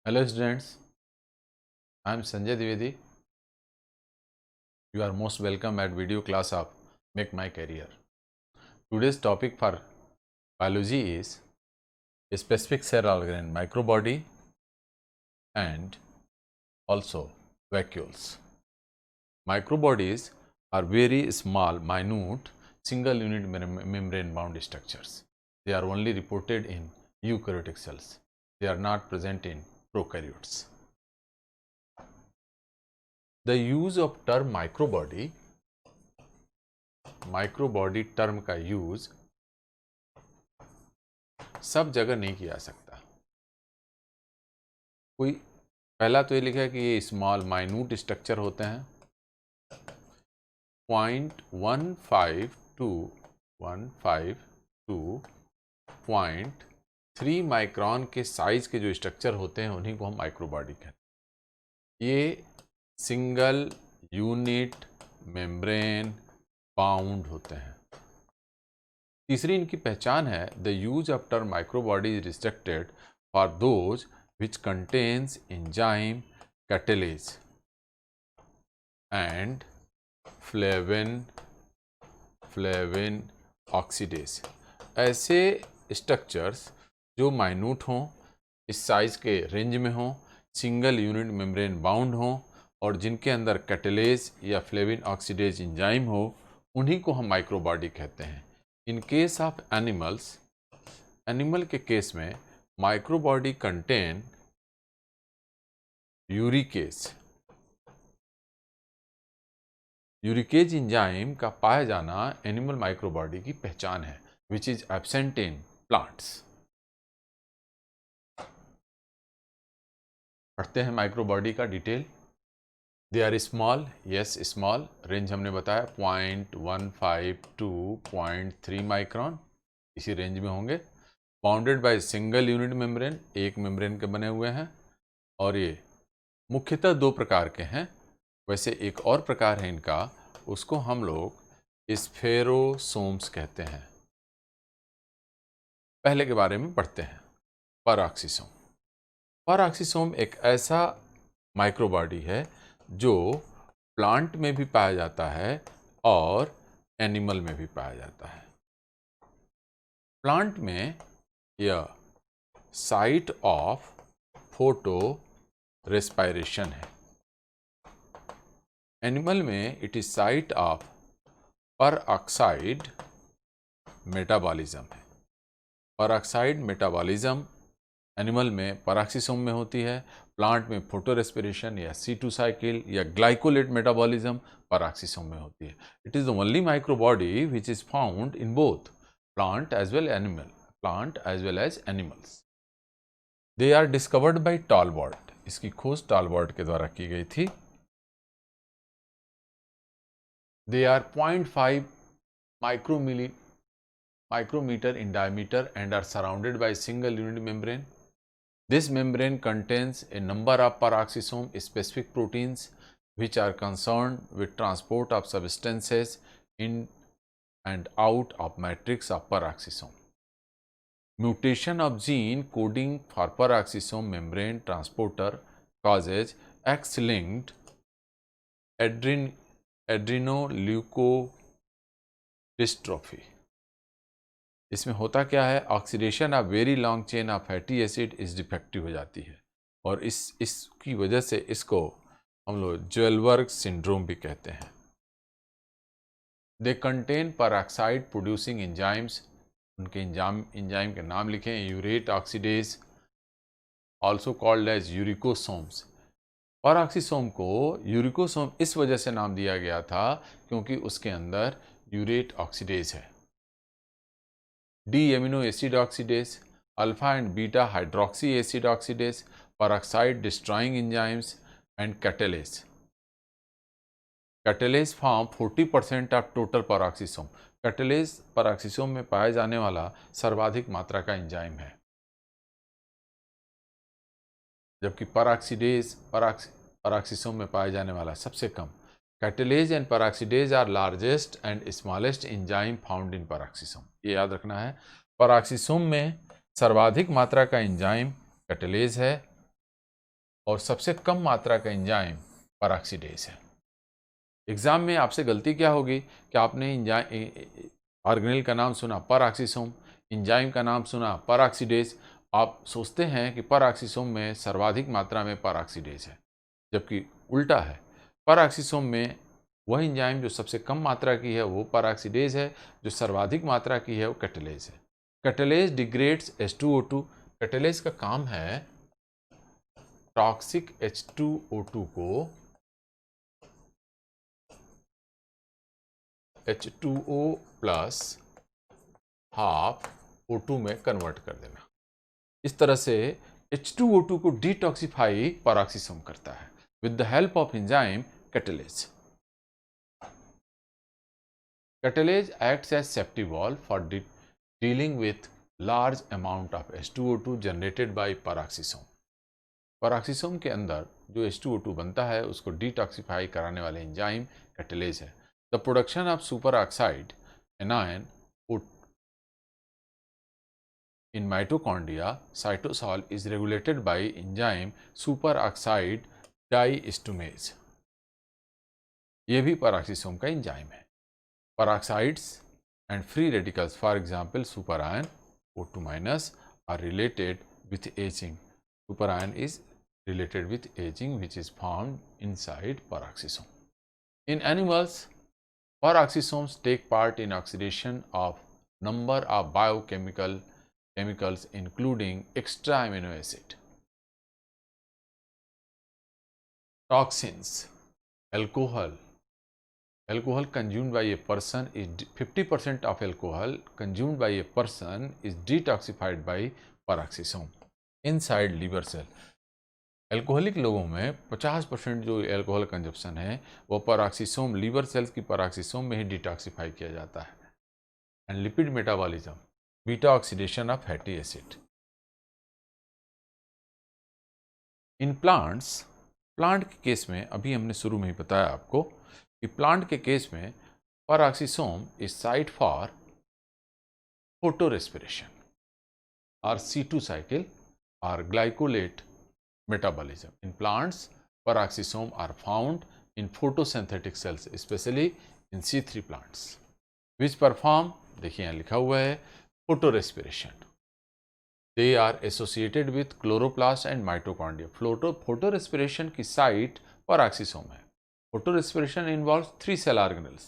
Hello students, I am Sanjay Dwivedi. You are most welcome at video class of Make My Career. Today's topic for biology is a specific cell organ microbody and also vacuoles. Microbodies are very small, minute, single unit membrane bound structures. They are only reported in eukaryotic cells. They are not present in prokaryotes. The use of term microbody term का use सब जगह नहीं किया जा सकता। कोई पहला तो ये लिखा है कि ये स्मॉल माइन्यूट स्ट्रक्चर होते हैं 0.15 to 0.3 माइक्रोन के साइज के जो स्ट्रक्चर होते हैं उन्हीं को हम माइक्रोबॉडी कहते हैं। ये सिंगल यूनिट मेम्ब्रेन बाउंड होते हैं। तीसरी इनकी पहचान है the use of term microbody is restricted for those which contains enzyme catalase and flavin oxidase. ऐसे स्ट्रक्चर्स जो माइन्यूट हों, इस साइज के रेंज में हों, सिंगल यूनिट मेम्ब्रेन बाउंड हों और जिनके अंदर कैटेलेज या फ्लेविन ऑक्सीडेज एंजाइम हो, उन्हीं को हम माइक्रोबॉडी कहते हैं। इन केस ऑफ एनिमल के केस में माइक्रोबॉडी कंटेन यूरिकेज एंजाइम का पाया जाना एनिमल माइक्रोबॉडी की पहचान है, which is absent in plants. पढ़ते हैं माइक्रोबॉडी का detail. They are small, yes small, range हमने बताया 0.15 to 0.3 माइक्रोन, इसी रेंज में होंगे। Bounded by single unit membrane, एक मेम्ब्रेन के बने हुए हैं और ये मुख्यतः दो प्रकार के हैं। वैसे एक और प्रकार है इनका, उसको हम लोग स्फेरोसोम्स कहते हैं। पहले के बारे में पढ़ते हैं। पराक्सीसोम एक ऐसा माइक्रोबॉडी है जो प्लांट में भी पाया जाता है और एनिमल में भी पाया जाता है। प्लांट में यह साइट ऑफ फोटो रेस्पायरेशन है। एनिमल में it is site of peroxide metabolism है। परऑक्साइड मेटाबॉलिज्म एनिमल में पराक्सीसोम में होती है। प्लांट में फोटो रेस्पिरेशन या C2 साइकिल या ग्लाइकोलेट मेटाबॉलिज्म पराक्सीसोम में होती है। It is the only microbody which is found in both plant as well as animals. They are discovered by Tolbert. इसकी खोज टॉलबॉट के द्वारा की गई थी। They are 0.5 micrometer in diameter and are surrounded by single unit membrane. This membrane contains a number of peroxisome specific proteins which are concerned with transport of substances in and out of matrix of peroxisome. Mutation of gene coding for peroxisome membrane transporter causes X-linked adrenoleukodystrophy. इसमें होता क्या है, oxidation of very long chain of fatty acid इस defective हो जाती है और इसकी वजह से इसको हम लोग ज़ोएलबर्ग सिंड्रोम भी कहते हैं। They contain peroxide producing enzymes. उनके एंजाइम के नाम लिखें। Urate oxidase, also called as uricosomes. Peroxisome को यूरिकोसोम इस वजह से नाम दिया गया था क्योंकि उसके अंदर यूरेट ऑक्सीडेज है। D amino acid oxidase, alpha and beta hydroxy acid oxidase, peroxide destroying enzymes and catalase. Catalase form 40% of total peroxisome. Catalase peroxisome में पाया जाने वाला सर्वाधिक मात्रा का एंजाइम है, जबकि peroxisome में पाया जाने वाला सबसे कम। Catalase and peroxidase are largest and smallest enzyme found in peroxisome. ये याद रखना है, peroxisome में सर्वाधिक मात्रा का एंजाइम कैटेलेज है और सबसे कम मात्रा का एंजाइम परऑक्सीडेज है। एग्जाम में आपसे गलती क्या होगी कि आपने ऑर्गेनेल का नाम सुना परऑक्सीसोम, एंजाइम का नाम सुना परऑक्सीडेज, आप सोचते हैं कि परऑक्सीसोम में सर्वाधिक मात्रा में परऑक्सीडेज है, जबकि उल्टा है। परऑक्सीसोम में वह एंजाइम जो सबसे कम मात्रा की है वो परऑक्सीडेज है, जो सर्वाधिक मात्रा की है वो कैटालेज है। Catalase degrades H2O2। कैटालेज का काम है टॉक्सिक H2O2 को H2O प्लस हाफ O2 में कन्वर्ट कर देना। इस तरह से H2O2 को डिटॉक्सिफाई परऑक्सीसोम करता है with the help of enzyme catalase. Catalase acts as safety valve for dealing with large amount of H2O2 generated by peroxisome। Peroxisome के अंदर जो H2O2 बनता है उसको डिटॉक्सिफाई कराने वाले एंजाइम कैटालेज है। The production of super oxide anion in mitochondria cytosol is regulated by enzyme superoxide diestomase। ये भी पेरोक्सिसोम का एंजाइम है। Peroxides and free radicals, for example superion O2 minus, are related with aging. Superion is related with aging which is found inside peroxisome. In animals, peroxisomes take part in oxidation of number of chemicals including extra amino acid, toxins, alcohol consumed by a person is 50% of alcohol consumed by a person is detoxified by peroxisome inside liver cell। Alcoholic लोगों में 50% जो alcohol consumption है वो peroxisome, liver cells की peroxisome में ही detoxify किया जाता है। And lipid metabolism, beta oxidation of fatty acid. In plants, plant के केस में अभी हमने शुरू में ही बताया आपको कि प्लांट के केस में peroxisome is site for photorespiration or C2 cycle or glycolate metabolism. In plants, peroxisome are found in photosynthetic cells, especially in C3 plants, which perform, देखिए यहाँ लिखा हुआ है, photorespiration. They are associated with chloroplast and mitochondria. Photorespiration की site peroxisome है। Photorespiration involves 3 cell organelles: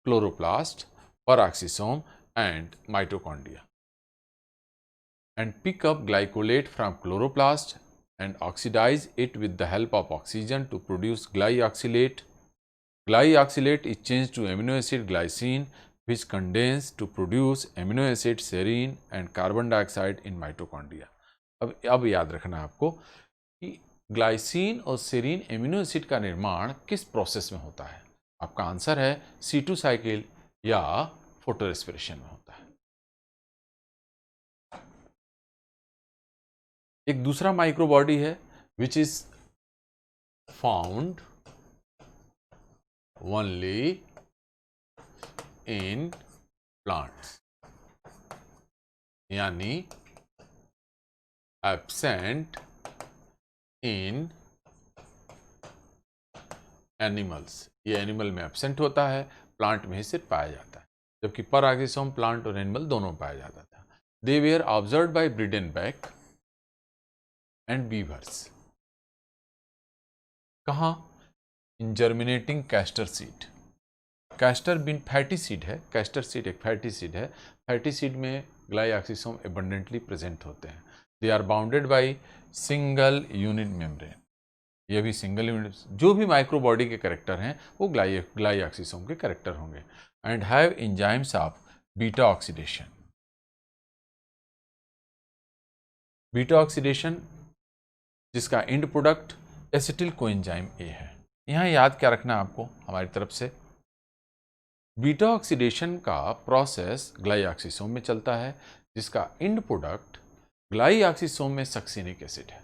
chloroplast, peroxisome and mitochondria, and pick up glycolate from chloroplast and oxidize it with the help of oxygen to produce glyoxylate. Glyoxylate is changed to amino acid glycine which condense to produce amino acid serine and carbon dioxide in mitochondria। अब याद रखना आपको कि glycine और serine amino acid का निर्माण किस process में होता है। आपका आंसर है C2 साइकिल या फोटोरेस्पिरेशन में होता है। एक दूसरा माइक्रोबॉडी है which is found only in plants, यानी एब्सेंट इन एनिमल्स। ये एनिमल में एब्सेंट होता है, प्लांट में ही सिर्फ पाया जाता है, जबकि पेरोक्सिसोम प्लांट और एनिमल दोनों पाया जाता था। They were observed by Breidenbach and Beevers. कहाँ? In germinating castor seed. Castor bean fatty seed है, कैस्टर सीड एक फैटी सीड है। फैटी सीड में ग्लाइऑक्सिसोम एबंडेंटली प्रेजेंट होते हैं। They are bounded by single unit membrane. ये भी single unit, जो भी माइक्रोबॉडी के कैरेक्टर हैं वो ग्लाइऑक्सिसोम के कैरेक्टर होंगे। And have enzymes of beta oxidation. Beta oxidation जिसका end product acetyl coenzyme A है। यहाँ याद क्या रखना है आपको हमारी तरफ से, बीटा ऑक्सीडेशन का प्रोसेस ग्लाइऑक्सिसोम में चलता है, जिसका एंड प्रोडक्ट ग्लाइऑक्सिसोम में सक्सिनिक एसिड है।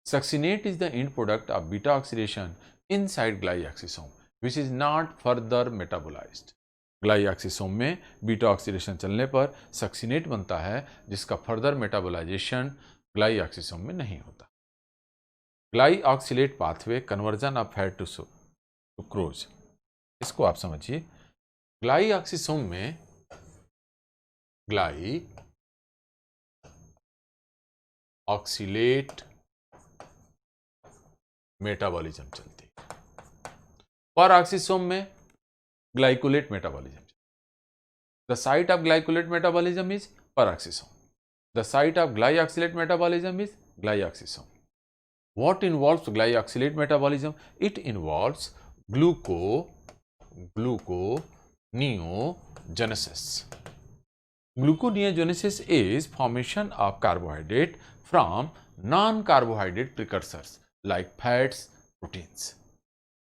Succinate is the end product of beta oxidation inside glyoxysome which is not further metabolized। ग्लाइऑक्सिसोम में बीटा ऑक्सीडेशन चलने पर सक्सिनेट बनता है, जिसका फर्दर मेटाबोलाइजेशन ग्लाइऑक्सिसोम में नहीं होता। Glyoxylate pathway conversion of fat to sucrose. इसको आप समझिए, ग्लाइऑक्सिसोम में ग्लाइऑक्सिलेट मेटाबॉलिज्म चलती है, परऑक्सिसोम में glycolate metabolism. The site of glycolate metabolism is peroxisome, the site of glyoxylate metabolism is glyoxysome. What involves glyoxylate metabolism? It involves gluconeogenesis. Gluconeogenesis is formation of carbohydrate from non-carbohydrate precursors like fats, proteins.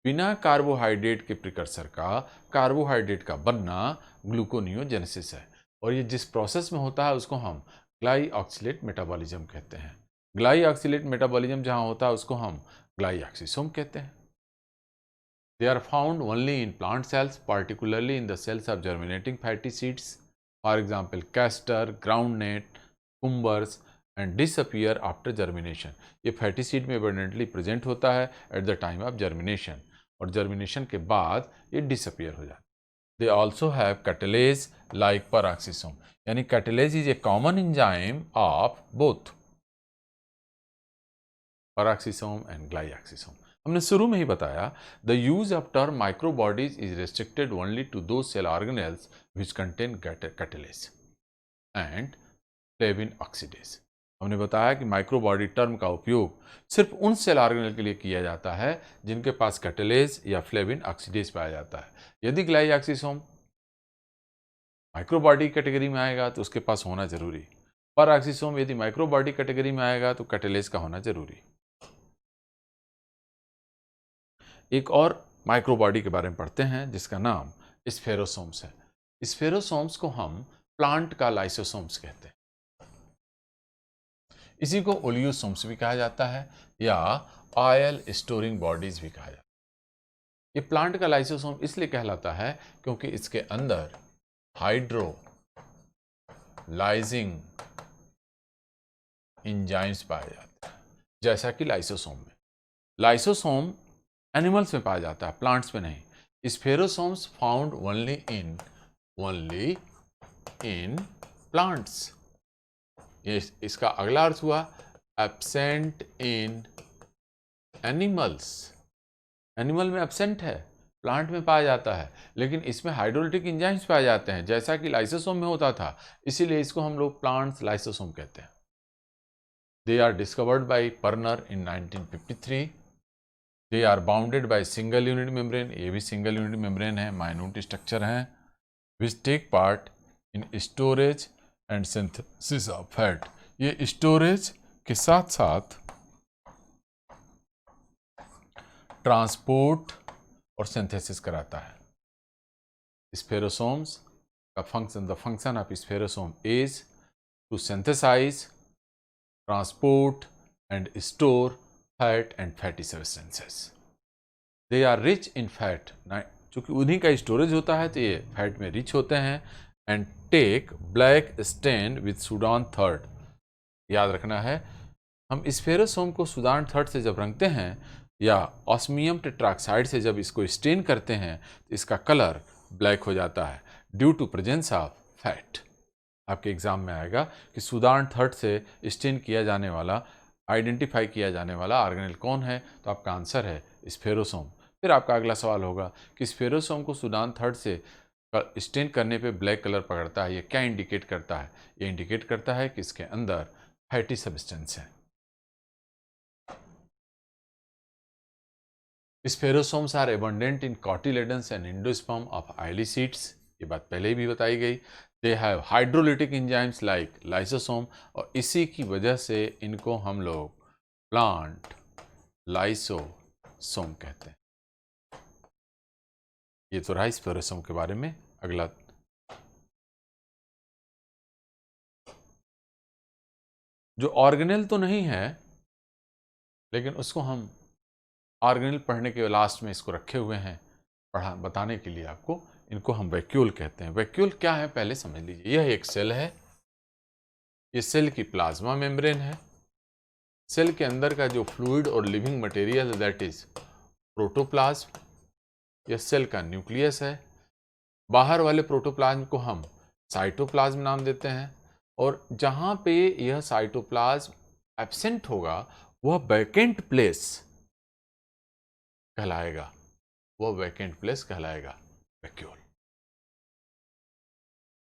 बिना carbohydrate के precursor का carbohydrate का बनना gluconeogenesis है, और ये जिस process में होता है उसको हम ग्लाइऑक्सिलेट मेटाबॉलिज्म कहते हैं। ग्लाइऑक्सिलेट मेटाबॉलिज्म जहां होता है उसको हम ग्लाइऑक्सिसोम कहते हैं। They are found only in plant cells, particularly in the cells of germinating fatty seeds, for example castor, groundnut, cumbers, and disappear after germination. ये फैटी सीड में abundantly प्रेजेंट होता है at the time of germination, और germination के बाद ये disappear हो जाता है। They also have catalase like peroxisome, यानी catalase is a common enzyme of both peroxisome and glyoxysome. हमने शुरू में ही बताया, the use of term microbodies is restricted only to दो cell organelles which contain catalase and flavin oxidase. हमने बताया कि माइक्रोबॉडी टर्म का उपयोग सिर्फ उन सेल ऑर्गेनेल के लिए किया जाता है जिनके पास कैटलेज या फ्लेविन ऑक्सीडेज पाया जाता है। यदि ग्लाइऑक्सिसोम माइक्रोबॉडी कैटेगरी में आएगा तो उसके पास होना जरूरी, परऑक्सिसोम यदि माइक्रोबॉडी कैटेगरी में आएगा तो कैटलेज का होना जरूरी। एक और माइक्रोबॉडी के बारे में पढ़ते हैं जिसका नाम स्फेरोसोम्स है। स्फेरोसोम्स को हम प्लांट का लाइसोसोम्स कहते हैं। इसी को ओलियोसोम्स भी कहा जाता है या ऑयल स्टोरिंग बॉडीज भी कहा जाता है। ये प्लांट का लाइसोसोम इसलिए कहलाता है क्योंकि इसके अंदर हाइड्रोलाइजिंग एंजाइम्स पाए जाते हैं, जैसा कि लाइसोसोम में। लाइसोसोम एनिमल्स में पाया जाता है, प्लांट्स में नहीं। स्फेरोसोम्स फाउंड ओनली इन प्लांट्स। ये इसका अगला अर्थ हुआ एब्सेंट इन एनिमल्स। एनिमल में एब्सेंट है, प्लांट में पाया जाता है, लेकिन इसमें हाइड्रोलिटिक एंजाइम्स पाए जाते हैं जैसा कि लाइसोसोम में होता था, इसीलिए इसको हम लोग प्लांट्स लाइसोसोम कहते हैं। They are discovered by Perner in 1953। They are bounded by single unit membrane, ये भी सिंगल यूनिट मेम्ब्रेन है, माइन्यूट स्ट्रक्चर हैं, which take part in storage and synthesis of fat. ये स्टोरेज के साथ साथ ट्रांसपोर्ट और सिंथेसिस कराता है। स्फेरोसोम्स का function, the function of spherosome is to synthesize, transport and store fat and fatty substances. They are rich in fat, चूंकि उन्हीं का स्टोरेज होता है तो ये फैट में रिच होते हैं। And take black stain with Sudan third. याद रखना है, हम स्फेरोसोम को सूडान थर्ड से जब रंगते हैं या ऑस्मियम टेट्राक्साइड से जब इसको स्टेन करते हैं तो इसका कलर ब्लैक हो जाता है due to presence of fat. आपके एग्जाम में आएगा कि सूडान थर्ड से स्टेन किया जाने वाला, आइडेंटिफाई किया जाने वाला ऑर्गेनेल कौन है, तो आपका आंसर है स्फेरोसोम। फिर आपका अगला सवाल होगा कि स्फेरोसोम को सूडान थर्ड से स्टेन करने पे ब्लैक कलर पकड़ता है, ये क्या इंडिकेट करता है? ये इंडिकेट करता है कि इसके अंदर फैटी सब्सटेंस है। Spherosomes are abundant in cotyledons and endosperm of oily seeds, ये बात पहले भी बताई गई। They have hydrolytic enzymes like lysosome, और इसी की वजह से इनको हम लोग प्लांट लाइसोसोम कहते हैं। ये तो रहा स्फेरोसोम के बारे में। अगला, जो ऑर्गेनेल तो नहीं है लेकिन उसको हम ऑर्गेनेल पढ़ने के लास्ट में इसको रखे हुए हैं बताने के लिए आपको, इनको हम वैक्यूल कहते हैं। वैक्यूल क्या है पहले समझ लीजिए। यह एक सेल है, ये सेल की प्लाज्मा मेम्ब्रेन है, सेल के अंदर का जो फ्लूइड और living material that is protoplasm, यह सेल का न्यूक्लियस है। बाहर वाले प्रोटोप्लाज्म को हम साइटोप्लाज्म नाम देते हैं, और जहां पे यह साइटोप्लाज्म एब्सेंट होगा वह वैकेंट प्लेस कहलाएगा, वह वैकेंट प्लेस कहलाएगा वैक्यूल।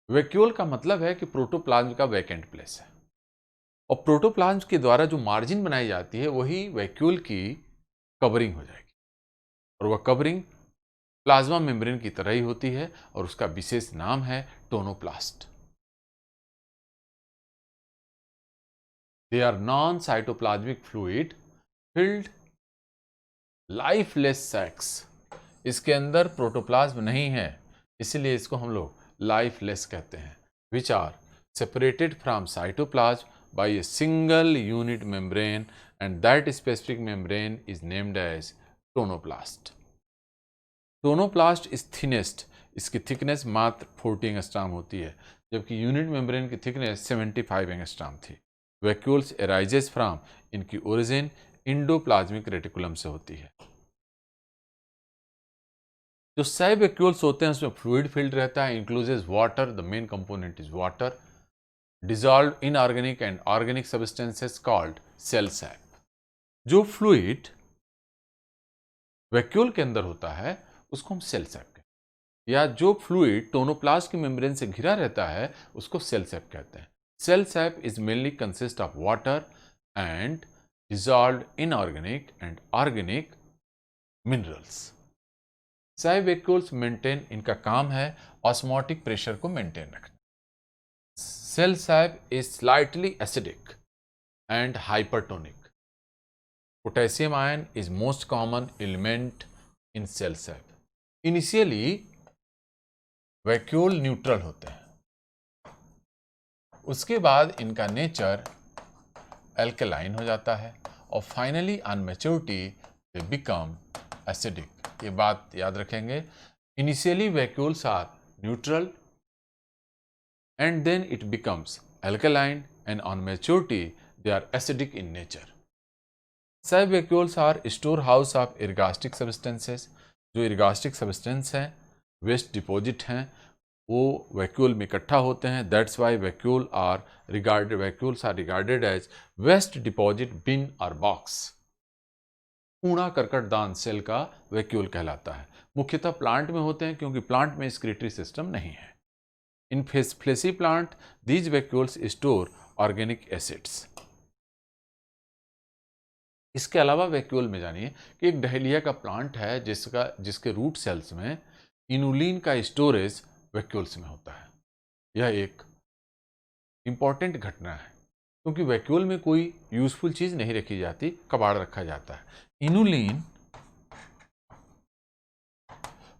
वैक्यूल का मतलब है कि प्रोटोप्लाज्म का वैकेंट प्लेस है, और प्रोटोप्लाज्म के द्वारा जो मार्जिन बनाई जाती है वही वैक्यूल की कवरिंग हो जाएगी, और वह कवरिंग प्लाज्मा मेम्ब्रेन की तरह ही होती है, और उसका विशेष नाम है tonoplast. They are non cytoplasmic fluid filled lifeless sacs. इसके अंदर प्रोटोप्लाज्म नहीं है, इसलिए इसको हम लोग लाइफलेस कहते हैं, which are separated from cytoplasm by a single unit membrane, and that specific membrane is named as tonoplast. Tonoplast is thinnest, इसकी थिकनेस मात्र 40 एंगस्ट्रॉम होती है, जबकि यूनिट मेम्ब्रेन की थिकनेस 75 एंगस्ट्रॉम थी। वैक्यूल्स अराइजेस फ्रॉम, इनकी ओरिजिन इंडोप्लाज्मिक रेटिकुलम से होती है। जो सब वैक्यूल्स होते हैं उसमें फ्लूइड फील्ड रहता है, includes water, the main component is water, dissolved inorganic and organic substances called cell sap। जो फ्लूइड वैक्यूल के अंदर होता है उसको हम सेल सैप कहते हैं, या जो फ्लूइड टोनोप्लास्ट की मेम्ब्रेन से घिरा रहता है उसको सेल सैप कहते हैं। Cell sap is mainly consist of water and dissolved inorganic and organic minerals. Sap vacuoles maintain, इनका काम है ऑस्मोटिक प्रेशर को मेंटेन रखना। Cell sap is slightly acidic and hypertonic. Potassium ion is most common element in cell sap. Initially, vacuole neutral होते हैं, उसके बाद इनका नेचर एल्केलाइन हो जाता है, और finally on maturity they become acidic. ये बात याद रखेंगे, initially vacuoles are neutral and then it becomes alkaline, and on maturity they are acidic in nature. Sap vacuoles are storehouse of ergastic substances। जो ergastic substance हैं, waste deposit हैं, वो vacuole में इकट्ठा होते हैं। That's why vacuoles are regarded as waste deposit bin or box। कूड़ा करकट दान सेल का वैक्यूल कहलाता है। मुख्यतः प्लांट में होते हैं क्योंकि प्लांट में स्क्रीटरी सिस्टम नहीं है। In fleshy plant, these vacuoles store organic acids। इसके अलावा वैक्यूल में जानिए कि एक डहेलिया का प्लांट है जिसके रूट सेल्स में इनुलिन का स्टोरेज वैक्यूल्स में होता है। यह एक इंपॉर्टेंट घटना है क्योंकि वैक्यूल में कोई यूजफुल चीज नहीं रखी जाती, कबाड़ रखा जाता है। इनुलिन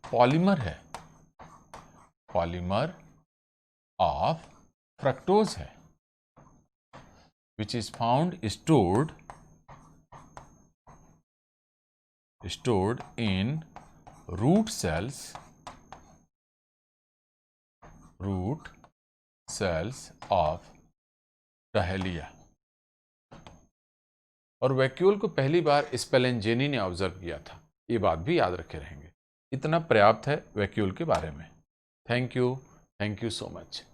पॉलीमर है, पॉलीमर of fructose है, which is found stored in root cells of dahlia. और वैक्यूल को पहली बार स्पेलेंजेनी ने ऑब्जर्व किया था, ये बात भी याद रखे रहेंगे। इतना पर्याप्त है वैक्यूल के बारे में। Thank you so much.